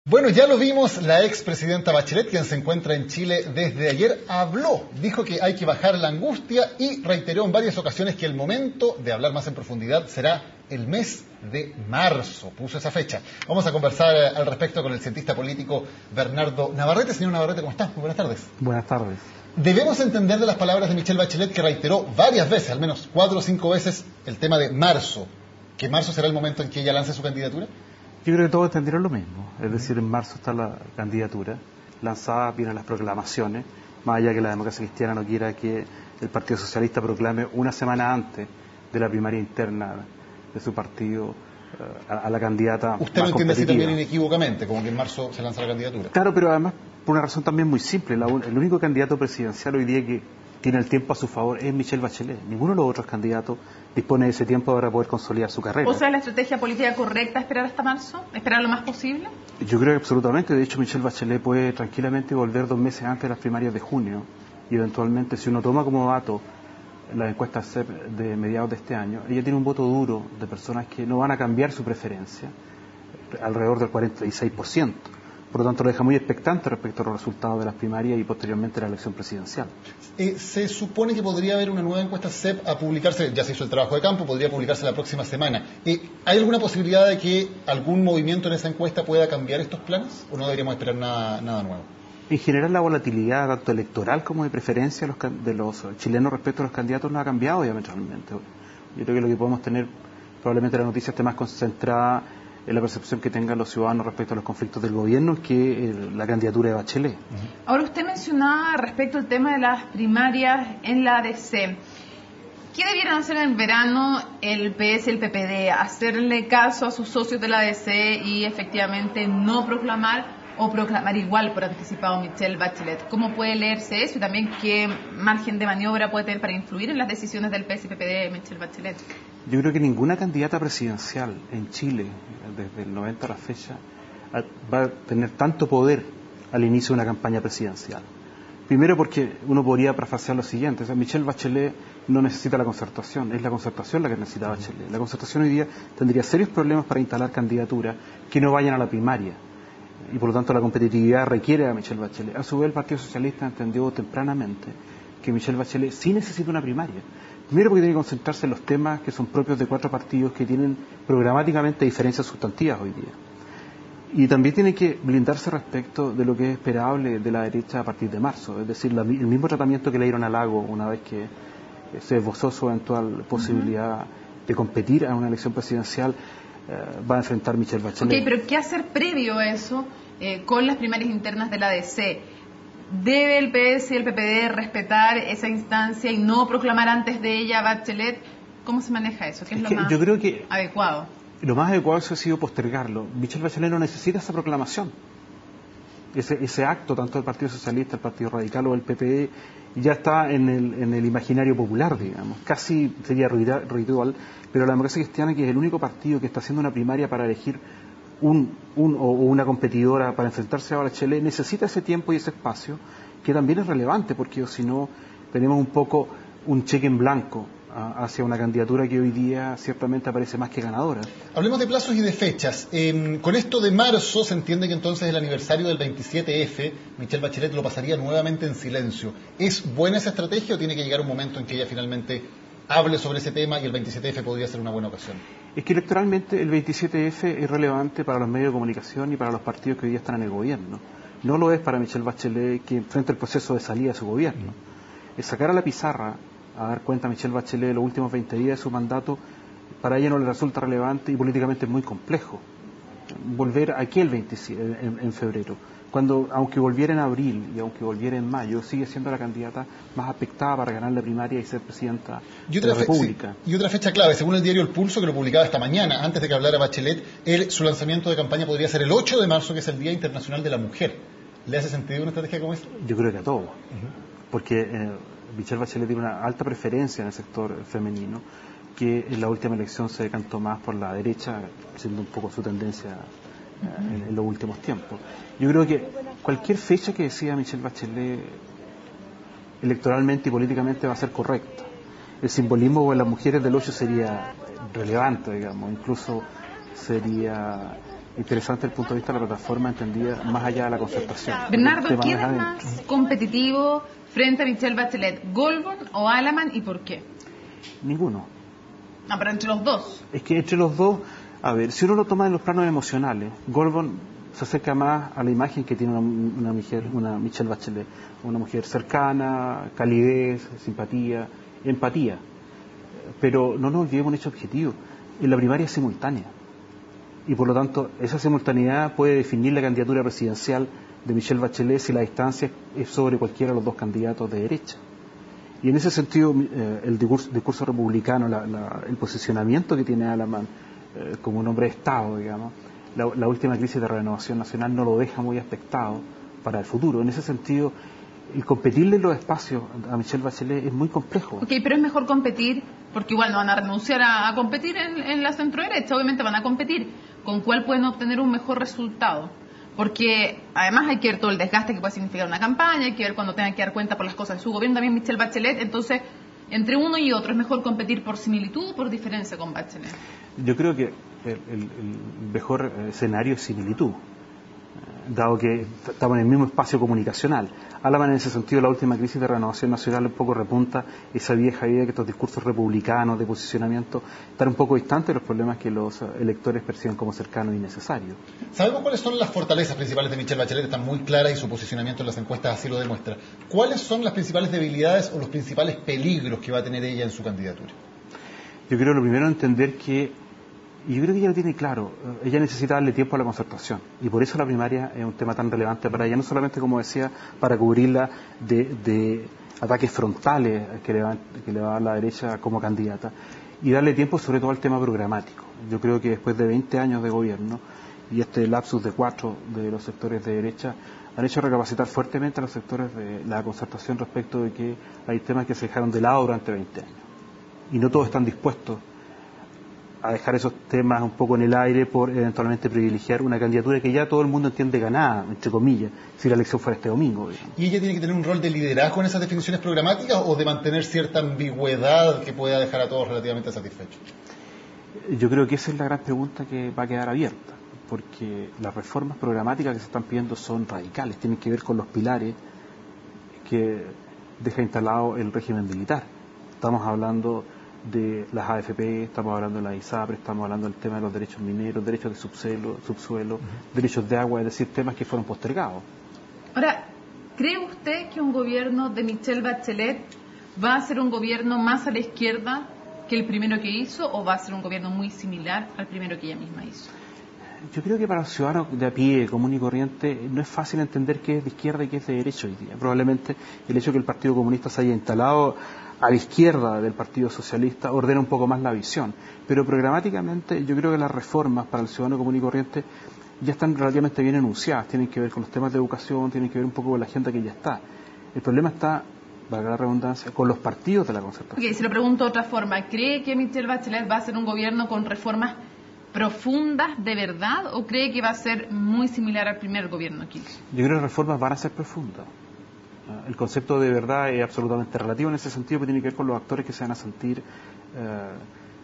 Bueno, ya lo vimos, la expresidenta Bachelet, quien se encuentra en Chile desde ayer, dijo que hay que bajar la angustia y reiteró en varias ocasiones que el momento de hablar más en profundidad será el mes de marzo, puso esa fecha. Vamos a conversar al respecto con el cientista político Bernardo Navarrete. Señor Navarrete, ¿cómo está? Muy buenas tardes. Buenas tardes. Debemos entender de las palabras de Michelle Bachelet, que reiteró varias veces, al menos 4 o 5 veces, el tema de marzo, que marzo será el momento en que ella lance su candidatura. Yo creo que todos entendieron lo mismo, es decir, en marzo está la candidatura lanzada, vienen las proclamaciones, más allá que la democracia cristiana no quiera que el Partido Socialista proclame una semana antes de la primaria interna de su partido a la candidata. Usted lo entiende así también inequívocamente, como que en marzo se lanza la candidatura. Claro, pero además por una razón también muy simple, el único candidato presidencial hoy día que tiene el tiempo a su favor es Michelle Bachelet. Ninguno de los otros candidatos dispone de ese tiempo para poder consolidar su carrera. ¿O sea, la estrategia política correcta esperar hasta marzo? ¿Esperar lo más posible? Yo creo que absolutamente. De hecho, Michelle Bachelet puede tranquilamente volver 2 meses antes de las primarias de junio y eventualmente, si uno toma como dato las encuestas CEP de mediados de este año, ella tiene un voto duro de personas que no van a cambiar su preferencia, alrededor del 46%. Por lo tanto, lo deja muy expectante respecto a los resultados de las primarias y posteriormente la elección presidencial. Se supone que podría haber una nueva encuesta CEP a publicarse, ya se hizo el trabajo de campo, podría publicarse la próxima semana. ¿Hay alguna posibilidad de que algún movimiento en esa encuesta pueda cambiar estos planes o no deberíamos esperar nada nuevo? En general, la volatilidad tanto electoral como de preferencia de los chilenos respecto a los candidatos no ha cambiado diametralmente. Yo creo que lo que podemos tener, probablemente la noticia esté más concentrada en la percepción que tengan los ciudadanos respecto a los conflictos del gobierno que la candidatura de Bachelet. Ahora, usted mencionaba respecto al tema de las primarias en la ADC. ¿Qué debieran hacer en verano el PS y el PPD? ¿Hacerle caso a sus socios de la ADC y efectivamente no proclamar o proclamar igual por anticipado Michelle Bachelet? ¿Cómo puede leerse eso y también qué margen de maniobra puede tener para influir en las decisiones del PS y PPD de Michelle Bachelet? Yo creo que ninguna candidata presidencial en Chile, desde el 90 a la fecha, va a tener tanto poder al inicio de una campaña presidencial. Primero porque uno podría prefaciar lo siguiente, o sea, Michelle Bachelet no necesita la concertación, es la concertación la que necesita Bachelet. La concertación hoy día tendría serios problemas para instalar candidaturas que no vayan a la primaria, y por lo tanto la competitividad requiere a Michelle Bachelet. A su vez, el Partido Socialista entendió tempranamente que Michelle Bachelet sí necesita una primaria. Primero porque tiene que concentrarse en los temas que son propios de 4 partidos que tienen programáticamente diferencias sustantivas hoy día. Y también tiene que blindarse respecto de lo que es esperable de la derecha a partir de marzo. Es decir, el mismo tratamiento que le dieron a Lago una vez que se esbozó su eventual posibilidad de competir en una elección presidencial, va a enfrentar Michelle Bachelet. Ok, pero ¿qué hacer previo a eso con las primarias internas de la ADC? ¿Debe el PS y el PPD respetar esa instancia y no proclamar antes de ella a Bachelet? ¿Cómo se maneja eso? ¿Qué es lo más yo creo que adecuado? Lo más adecuado ha sido postergarlo. Michelle Bachelet no necesita esa proclamación. Ese acto, tanto del Partido Socialista, el Partido Radical o el PPD, ya está en el imaginario popular, digamos. Casi sería ritual, pero la democracia cristiana, que es el único partido que está haciendo una primaria para elegir una competidora para enfrentarse a Bachelet, necesita ese tiempo y ese espacio, que también es relevante, porque si no tenemos un poco un cheque en blanco hacia una candidatura que hoy día ciertamente aparece más que ganadora. Hablemos de plazos y de fechas. Con esto de marzo se entiende que entonces el aniversario del 27F, Michelle Bachelet lo pasaría nuevamente en silencio. ¿Es buena esa estrategia o tiene que llegar un momento en que ella finalmente hable sobre ese tema y el 27F podría ser una buena ocasión? Es que electoralmente el 27F es relevante para los medios de comunicación y para los partidos que hoy día están en el gobierno. No lo es para Michelle Bachelet, que enfrenta el proceso de salida de su gobierno. Es sacar a la pizarra a dar cuenta a Michelle Bachelet de los últimos 20 días de su mandato, para ella no le resulta relevante y políticamente muy complejo. Volver aquí el 27 en febrero, cuando aunque volviera en abril y aunque volviera en mayo, sigue siendo la candidata más afectada para ganar la primaria y ser presidenta de la República. Sí. Y otra fecha clave, según el diario El Pulso, que lo publicaba esta mañana, antes de que hablara Bachelet, su lanzamiento de campaña podría ser el 8 de marzo, que es el Día Internacional de la Mujer. ¿Le hace sentido una estrategia como esta? Yo creo que a todos, porque Michelle Bachelet tiene una alta preferencia en el sector femenino, que en la última elección se decantó más por la derecha, siendo un poco su tendencia en los últimos tiempos. Yo creo que cualquier fecha que decida Michelle Bachelet electoralmente y políticamente va a ser correcta. El simbolismo de las mujeres del 8 sería relevante, digamos, incluso sería interesante el punto de vista de la plataforma entendida más allá de la concertación. Bernardo, ¿quién es más competitivo frente a Michelle Bachelet, Goldborn o Alaman, y por qué? Ninguno. No, pero entre los dos. Es que entre los dos, a ver, si uno lo toma en los planos emocionales, Goldborn se acerca más a la imagen que tiene una Michelle Bachelet, una mujer cercana, calidez, simpatía, empatía. Pero no nos olvidemos un hecho objetivo, en la primaria es simultánea. Y por lo tanto, esa simultaneidad puede definir la candidatura presidencial de Michelle Bachelet si la distancia es sobre cualquiera de los dos candidatos de derecha. Y en ese sentido, el discurso republicano, el posicionamiento que tiene Alaman como un hombre de Estado, digamos, la última crisis de renovación nacional no lo deja muy aspectado para el futuro. En ese sentido, el competirle los espacios a Michelle Bachelet es muy complejo. Ok, pero es mejor competir, porque igual no van a renunciar a competir en la centro-derecha, obviamente van a competir. ¿Con cuál pueden obtener un mejor resultado? Porque además hay que ver todo el desgaste que puede significar una campaña, hay que ver cuando tengan que dar cuenta por las cosas de su gobierno, también Michelle Bachelet. Entonces, entre uno y otro, ¿es mejor competir por similitud o por diferencia con Bachelet? Yo creo que el mejor escenario es similitud, dado que estamos en el mismo espacio comunicacional. Alaman, en ese sentido, la última crisis de renovación nacional un poco repunta esa vieja idea que estos discursos republicanos de posicionamiento están un poco distantes de los problemas que los electores perciben como cercanos y necesarios. Sabemos cuáles son las fortalezas principales de Michelle Bachelet, están muy claras y su posicionamiento en las encuestas así lo demuestra. ¿Cuáles son las principales debilidades o los principales peligros que va a tener ella en su candidatura? Yo creo lo primero entender que, y yo creo que ella lo tiene claro, ella necesita darle tiempo a la concertación, y por eso la primaria es un tema tan relevante para ella, no solamente, como decía, para cubrirla de ataques frontales que le va a dar la derecha como candidata, y darle tiempo sobre todo al tema programático. Yo creo que después de 20 años de gobierno, y este lapsus de 4 de los sectores de derecha, han hecho recapacitar fuertemente a los sectores de la concertación respecto de que hay temas que se dejaron de lado durante 20 años, y no todos están dispuestos a dejar esos temas un poco en el aire por eventualmente privilegiar una candidatura que ya todo el mundo entiende ganada, entre comillas, si la elección fuera este domingo, digamos. ¿Y ella tiene que tener un rol de liderazgo en esas definiciones programáticas o de mantener cierta ambigüedad que pueda dejar a todos relativamente satisfechos? Yo creo que esa es la gran pregunta que va a quedar abierta, porque las reformas programáticas que se están pidiendo son radicales, tienen que ver con los pilares que deja instalado el régimen militar. Estamos hablando de las AFP, estamos hablando de la ISAPRE, estamos hablando del tema de los derechos mineros, derechos de subsuelo, derechos de agua, es decir, temas que fueron postergados. Ahora, ¿cree usted que un gobierno de Michelle Bachelet va a ser un gobierno más a la izquierda que el primero que hizo, o va a ser un gobierno muy similar al primero que ella misma hizo? Yo creo que para los ciudadanos de a pie, común y corriente, no es fácil entender qué es de izquierda y qué es de derecha hoy día. Probablemente el hecho de que el Partido Comunista se haya instalado a la izquierda del Partido Socialista ordena un poco más la visión, pero programáticamente yo creo que las reformas para el ciudadano común y corriente ya están relativamente bien enunciadas, tienen que ver con los temas de educación, tienen que ver un poco con la agenda que ya está. El problema está, valga la redundancia, con los partidos de la concertación. Okay, se lo pregunto de otra forma, ¿cree que Michelle Bachelet va a ser un gobierno con reformas profundas de verdad, o cree que va a ser muy similar al primer gobierno que hizo? Yo creo que las reformas van a ser profundas. El concepto de verdad es absolutamente relativo en ese sentido, porque tiene que ver con los actores que se van a sentir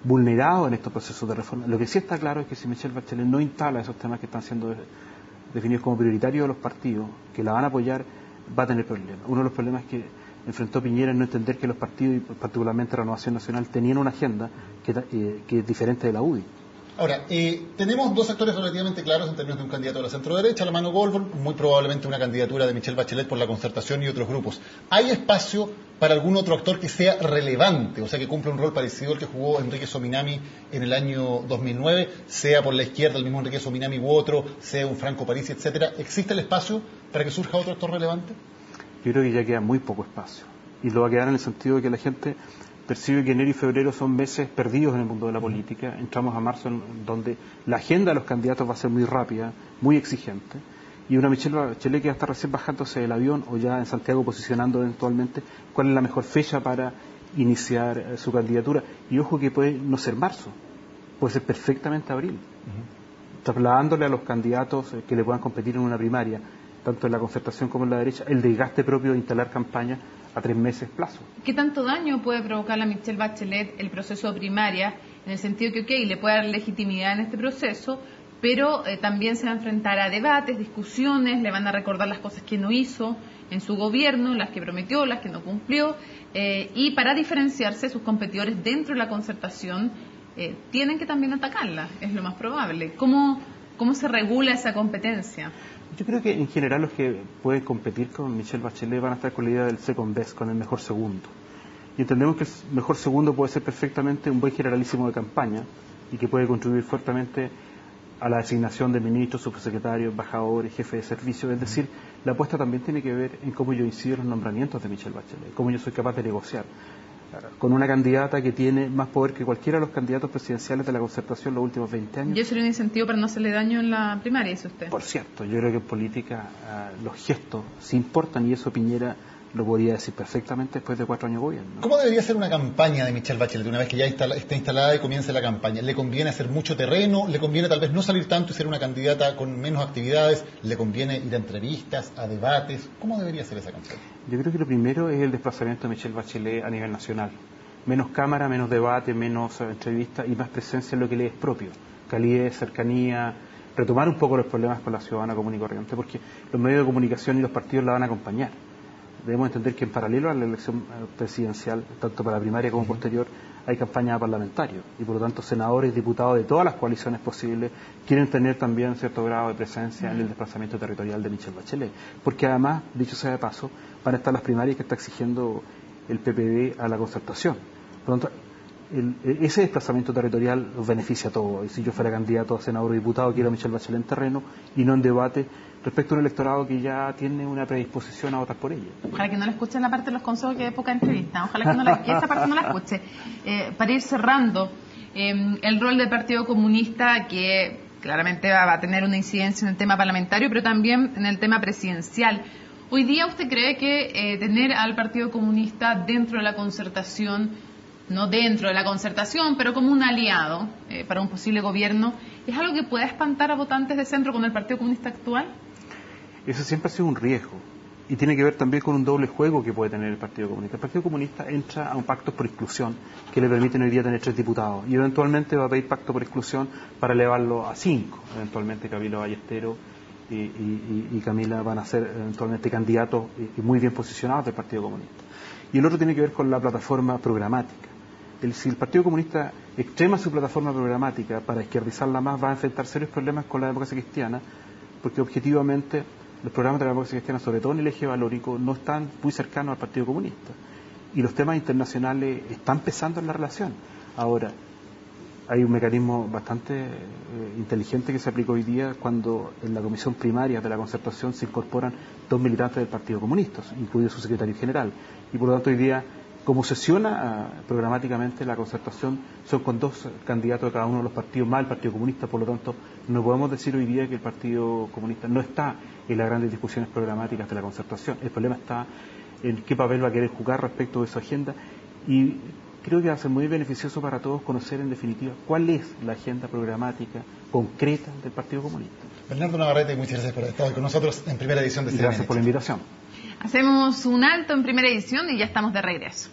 vulnerados en estos procesos de reforma. Lo que sí está claro es que si Michelle Bachelet no instala esos temas que están siendo definidos como prioritarios de los partidos, que la van a apoyar, va a tener problemas. Uno de los problemas que enfrentó Piñera es no entender que los partidos, y particularmente Renovación Nacional, tenían una agenda que es diferente de la UDI. Ahora, tenemos dos actores relativamente claros en términos de un candidato de la centro-derecha, la mano Goldborn, muy probablemente una candidatura de Michelle Bachelet por la concertación y otros grupos. ¿Hay espacio para algún otro actor que sea relevante, o sea, que cumpla un rol parecido al que jugó Enrique Sominami en el año 2009, sea por la izquierda el mismo Enrique Sominami u otro, sea un Franco Parisi, etcétera? ¿Existe el espacio para que surja otro actor relevante? Yo creo que ya queda muy poco espacio, y lo va a quedar en el sentido de que la gente percibe que enero y febrero son meses perdidos en el mundo de la política. Entramos a marzo, en donde la agenda de los candidatos va a ser muy rápida, muy exigente, y una Michelle Bachelet que va a estar recién bajándose del avión o ya en Santiago posicionando eventualmente cuál es la mejor fecha para iniciar su candidatura. Y ojo que puede no ser marzo, puede ser perfectamente abril, trasladándole a los candidatos que le puedan competir en una primaria, tanto en la concertación como en la derecha, el desgaste propio de instalar campaña a 3 meses plazo. ¿Qué tanto daño puede provocar a Michelle Bachelet el proceso de primaria, en el sentido que, le puede dar legitimidad en este proceso, pero también se va a enfrentar a debates, discusiones, le van a recordar las cosas que no hizo en su gobierno, las que prometió, las que no cumplió, y para diferenciarse sus competidores dentro de la concertación tienen que también atacarla, es lo más probable. ¿Cómo se regula esa competencia? Yo creo que en general los que pueden competir con Michelle Bachelet van a estar con la idea del second best, con el mejor segundo. Y entendemos que el mejor segundo puede ser perfectamente un buen generalísimo de campaña y que puede contribuir fuertemente a la designación de ministros, subsecretarios, embajadores, jefes de servicio. Es decir, la apuesta también tiene que ver en cómo yo incido en los nombramientos de Michelle Bachelet, cómo yo soy capaz de negociar con una candidata que tiene más poder que cualquiera de los candidatos presidenciales de la concertación los últimos 20 años. ¿Y eso sería un incentivo para no hacerle daño en la primaria, dice usted? Por cierto, yo creo que en política los gestos sí importan, y eso Piñera lo podría decir perfectamente después de 4 años de gobierno. ¿Cómo debería ser una campaña de Michelle Bachelet una vez que ya esté instalada y comience la campaña? ¿Le conviene hacer mucho terreno? ¿Le conviene tal vez no salir tanto y ser una candidata con menos actividades? ¿Le conviene ir a entrevistas, a debates? ¿Cómo debería ser esa campaña? Yo creo que lo primero es el desplazamiento de Michelle Bachelet a nivel nacional. Menos cámara, menos debate, menos entrevistas y más presencia en lo que le es propio. Calidez, cercanía, retomar un poco los problemas con la ciudadana común y corriente, porque los medios de comunicación y los partidos la van a acompañar. Debemos entender que en paralelo a la elección presidencial, tanto para la primaria como posterior, hay campaña parlamentaria y por lo tanto senadores y diputados de todas las coaliciones posibles quieren tener también cierto grado de presencia en el desplazamiento territorial de Michelle Bachelet, porque además, dicho sea de paso, van a estar las primarias que está exigiendo el PPD a la concertación. Por lo tanto, ese desplazamiento territorial los beneficia a todos. Y si yo fuera candidato a senador o diputado, quiero a Michelle Bachelet en terreno y no en debate respecto a un electorado que ya tiene una predisposición a votar por ella. Ojalá que no le escuchen la parte de los consejos, que es poca entrevista. Ojalá que esa parte no la escuche. Para ir cerrando, el rol del Partido Comunista, que claramente va a tener una incidencia en el tema parlamentario, pero también en el tema presidencial. Hoy día, ¿usted cree que tener al Partido Comunista dentro de la concertación, no dentro de la concertación, pero como un aliado para un posible gobierno, es algo que pueda espantar a votantes de centro con el Partido Comunista actual? Eso siempre ha sido un riesgo y tiene que ver también con un doble juego que puede tener el Partido Comunista. El Partido Comunista entra a un pacto por exclusión que le permiten hoy día tener 3 diputados y eventualmente va a pedir pacto por exclusión para elevarlo a 5. Eventualmente Camilo Ballesteros y Camila van a ser eventualmente candidatos y muy bien posicionados del Partido Comunista. Y el otro tiene que ver con la plataforma programática. Si el Partido Comunista extrema su plataforma programática para izquierdizarla más, va a enfrentar serios problemas con la democracia cristiana, porque objetivamente los programas de la democracia cristiana, sobre todo en el eje valórico, no están muy cercanos al Partido Comunista. Y los temas internacionales están pesando en la relación. Ahora, hay un mecanismo bastante inteligente que se aplicó hoy día cuando en la comisión primaria de la concertación se incorporan 2 militantes del Partido Comunista, incluido su secretario general. Y por lo tanto hoy día, como sesiona programáticamente la concertación, son con 2 candidatos de cada uno de los partidos, más el Partido Comunista. Por lo tanto, no podemos decir hoy día que el Partido Comunista no está en las grandes discusiones programáticas de la concertación. El problema está en qué papel va a querer jugar respecto de su agenda, y creo que va a ser muy beneficioso para todos conocer en definitiva cuál es la agenda programática concreta del Partido Comunista. Bernardo Navarrete, muchas gracias por estar con nosotros en primera edición de CNN. Gracias por la invitación. Hacemos un alto en primera edición y ya estamos de regreso.